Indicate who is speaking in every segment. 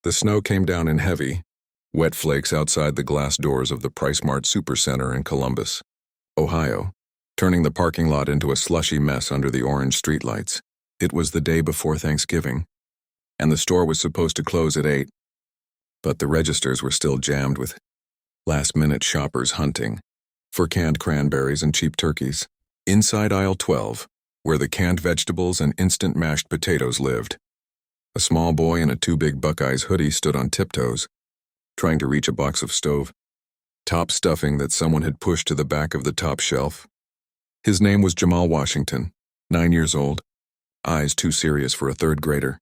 Speaker 1: The snow came down in heavy, wet flakes outside the glass doors of the PriceMart Supercenter in Columbus, Ohio, turning the parking lot into a slushy mess under the orange streetlights. It was the day before Thanksgiving, and the store was supposed to close at 8, but the registers were still jammed with last-minute shoppers hunting for canned cranberries and cheap turkeys. Inside aisle 12, where the canned vegetables and instant mashed potatoes lived, a small boy in a Too Big Buckeyes hoodie stood on tiptoes, trying to reach a box of stove-top stuffing that someone had pushed to the back of the top shelf. His name was Jamal Washington, 9 years old, eyes too serious for a third grader.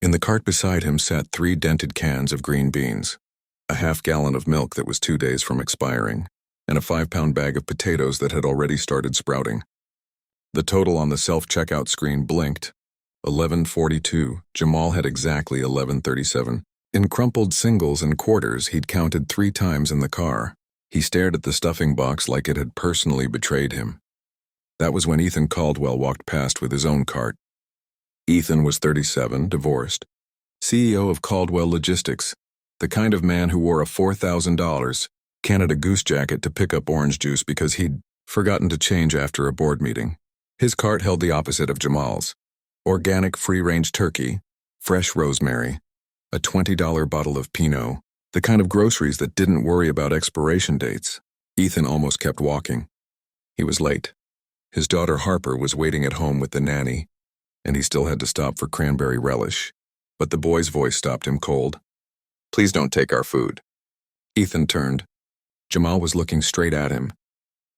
Speaker 1: In the cart beside him sat 3 dented cans of green beans, a half-gallon of milk that was 2 days from expiring, and a 5-pound bag of potatoes that had already started sprouting. The total on the self-checkout screen blinked. 11.42. Jamal had exactly 11.37. In crumpled singles and quarters he'd counted 3 times in the car. He stared at the stuffing box like it had personally betrayed him. That was when Ethan Caldwell walked past with his own cart. Ethan was 37, divorced, CEO of Caldwell Logistics, the kind of man who wore a $4,000 Canada Goose jacket to pick up orange juice because he'd forgotten to change after a board meeting. His cart held the opposite of Jamal's: organic free-range turkey, fresh rosemary, a $20 bottle of Pinot, the kind of groceries that didn't worry about expiration dates. Ethan almost kept walking. He was late. His daughter Harper was waiting at home with the nanny, and he still had to stop for cranberry relish. But the boy's voice stopped him cold. "Please don't take our food." Ethan turned. Jamal was looking straight at him,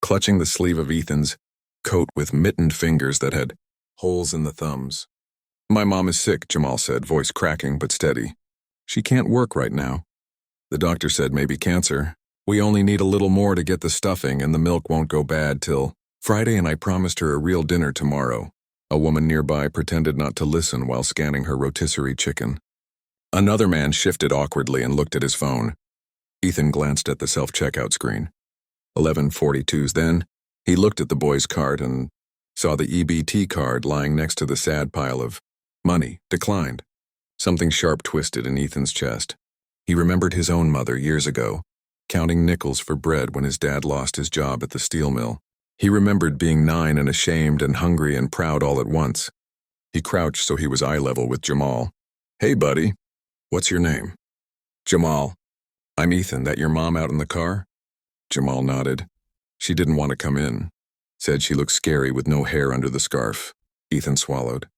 Speaker 1: clutching the sleeve of Ethan's coat with mittened fingers that had holes in the thumbs. "My mom is sick," Jamal said, voice cracking but steady. "She can't work right now. The doctor said maybe cancer. We only need a little more to get the stuffing, and the milk won't go bad till Friday, and I promised her a real dinner tomorrow." A woman nearby pretended not to listen while scanning her rotisserie chicken. Another man shifted awkwardly and looked at his phone. Ethan glanced at the self-checkout screen. 11.42's. Then he looked at the boy's cart and saw the EBT card lying next to the sad pile of money, declined. Something sharp twisted in Ethan's chest. He remembered his own mother years ago, counting nickels for bread when his dad lost his job at the steel mill. He remembered being 9 and ashamed and hungry and proud all at once. He crouched so he was eye level with Jamal. "Hey, buddy. What's your name?" "Jamal." "I'm Ethan. That your mom out in the car?" Jamal nodded. "She didn't want to come in. Said she looked scary with no hair under the scarf." Ethan swallowed.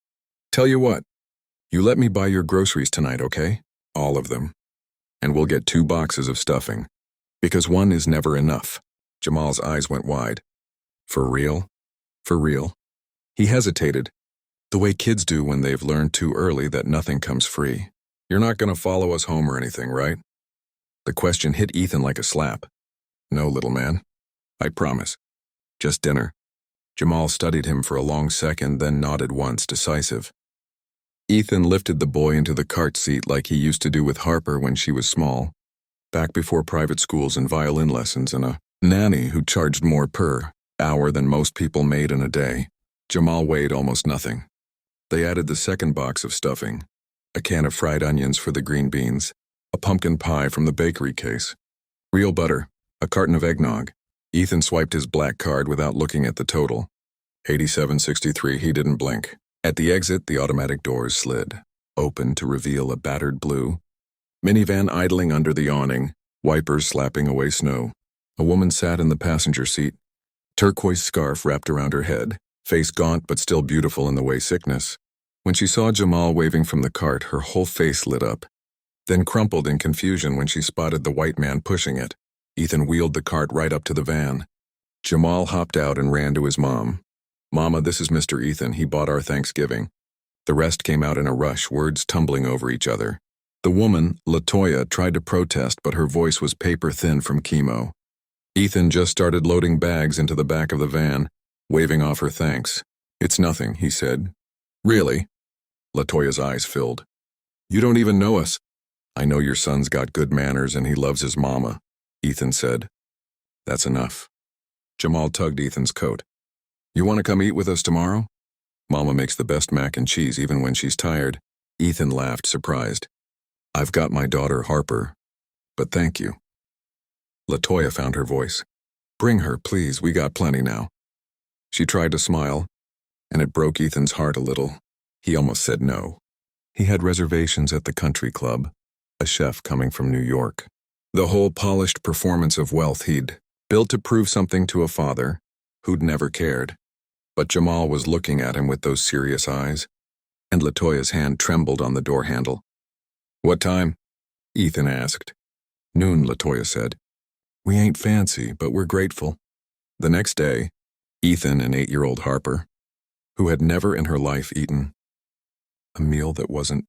Speaker 1: "Tell you what. You let me buy your groceries tonight, okay? All of them. And we'll get 2 boxes of stuffing. Because 1 is never enough." Jamal's eyes went wide. "For real? For real?" He hesitated, the way kids do when they've learned too early that nothing comes free. "You're not going to follow us home or anything, right?" The question hit Ethan like a slap. "No, little man. I promise. Just dinner." Jamal studied him for a long second, then nodded once, decisive. Ethan lifted the boy into the cart seat like he used to do with Harper when she was small, back before private schools and violin lessons and a nanny who charged more per hour than most people made in a day. Jamal weighed almost nothing. They added the second box of stuffing, a can of fried onions for the green beans, a pumpkin pie from the bakery case, real butter, a carton of eggnog. Ethan swiped his black card without looking at the total. 87.63. He didn't blink. At the exit, the automatic doors slid open to reveal a battered blue minivan idling under the awning, wipers slapping away snow. A woman sat in the passenger seat, turquoise scarf wrapped around her head, face gaunt but still beautiful in the way sickness. When she saw Jamal waving from the cart, her whole face lit up, then crumpled in confusion when she spotted the white man pushing it. Ethan wheeled the cart right up to the van. Jamal hopped out and ran to his mom. "Mama, this is Mr. Ethan. He bought our Thanksgiving." The rest came out in a rush, words tumbling over each other. The woman, LaToya, tried to protest, but her voice was paper-thin from chemo. Ethan just started loading bags into the back of the van, waving off her thanks. "It's nothing," he said. "Really?" LaToya's eyes filled. "You don't even know us." "I know your son's got good manners and he loves his mama," Ethan said. "That's enough." Jamal tugged Ethan's coat. "You want to come eat with us tomorrow? Mama makes the best mac and cheese even when she's tired." Ethan laughed, surprised. I've got my daughter Harper, but thank you. LaToya found her voice. Bring her, please, we got plenty now. She tried to smile, and it broke Ethan's heart a little. He almost said no. He had reservations at the country club, a chef coming from New York. The whole polished performance of wealth he'd built to prove something to a father who'd never cared. But Jamal was looking at him with those serious eyes, and LaToya's hand trembled on the door handle. What time? Ethan asked. Noon, LaToya said. We ain't fancy, but we're grateful. The next day, Ethan and 8-year-old Harper, who had never in her life eaten a meal that wasn't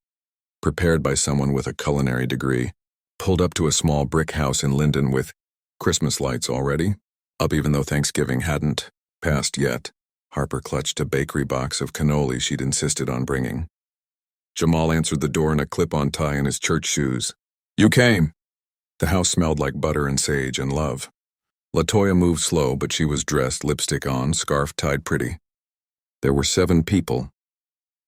Speaker 1: prepared by someone with a culinary degree, pulled up to a small brick house in Linden with Christmas lights already up, even though Thanksgiving hadn't passed yet. Harper clutched a bakery box of cannoli she'd insisted on bringing. Jamal answered the door in a clip-on tie and his church shoes. You came. The house smelled like butter and sage and love. LaToya moved slow, but she was dressed, lipstick on, scarf tied pretty. There were 7 people,